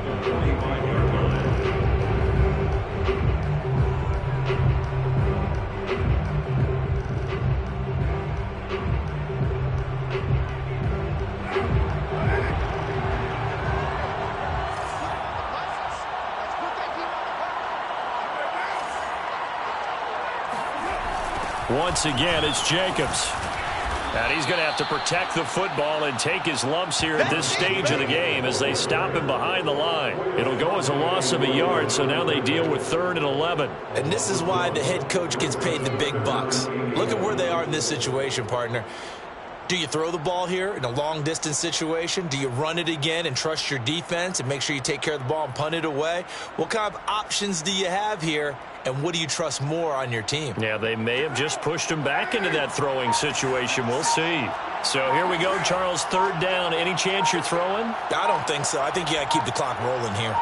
Once again, it's Jacobs. And he's going to have to protect the football and take his lumps here at this stage of the game as they stop him behind the line. It'll go as a loss of a yard, so now they deal with 3rd and 11. And this is why the head coach gets paid the big bucks. Look at where they are in this situation, partner. Do you throw the ball here in a long-distance situation? Do you run it again and trust your defense and make sure you take care of the ball and punt it away? What kind of options do you have here, and what do you trust more on your team? Yeah, they may have just pushed him back into that throwing situation. We'll see. So here we go, Charles, 3rd down. Any chance you're throwing? I don't think so. I think you got to keep the clock rolling here.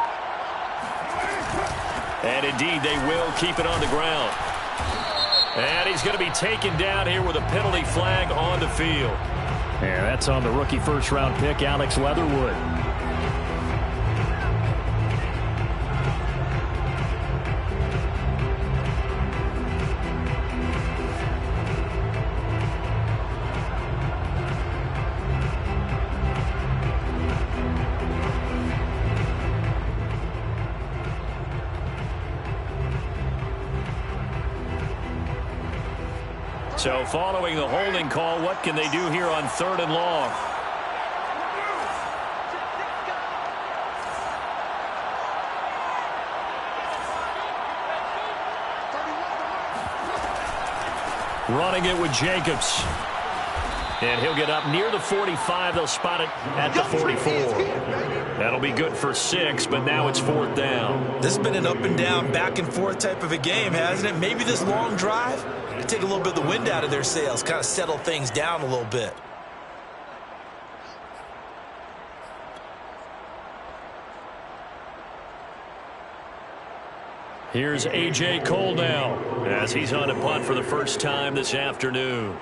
And indeed, they will keep it on the ground. And he's going to be taken down here with a penalty flag on the field. And that's on the rookie first-round pick, Alex Leatherwood. So following the holding call, what can they do here on 3rd and long? Running it with Jacobs. And he'll get up near the 45. They'll spot it at the 44. That'll be good for 6, but now it's 4th down. This has been an up and down, back and forth type of a game, hasn't it? Maybe this long drive could take a little bit of the wind out of their sails, kind of settle things down a little bit. Here's A.J. Cole now as he's on a punt for the first time this afternoon.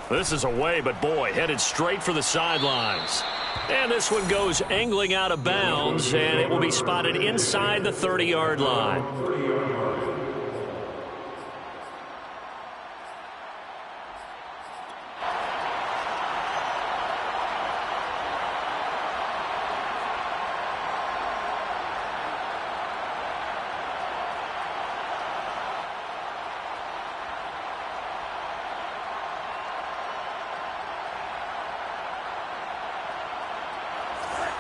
This is away, but boy, headed straight for the sidelines. And this one goes angling out of bounds, and it will be spotted inside the 30-yard line.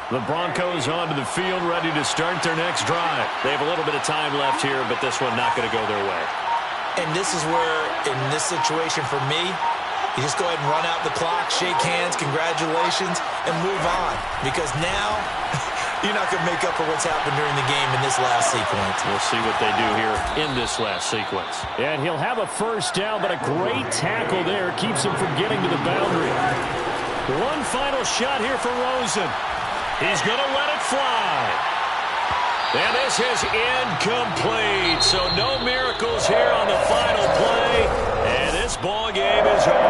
The Broncos onto the field, ready to start their next drive. They have a little bit of time left here, but this one not going to go their way. And this is where, in this situation for me, you just go ahead and run out the clock, shake hands, congratulations, and move on. Because now, you're not going to make up for what's happened during the game in this last sequence. We'll see what they do here in this last sequence. And he'll have a first down, but a great tackle there keeps him from getting to the boundary. One final shot here for Rosen. He's going to let it fly. And this is incomplete. So no miracles here on the final play. And this ball game is over.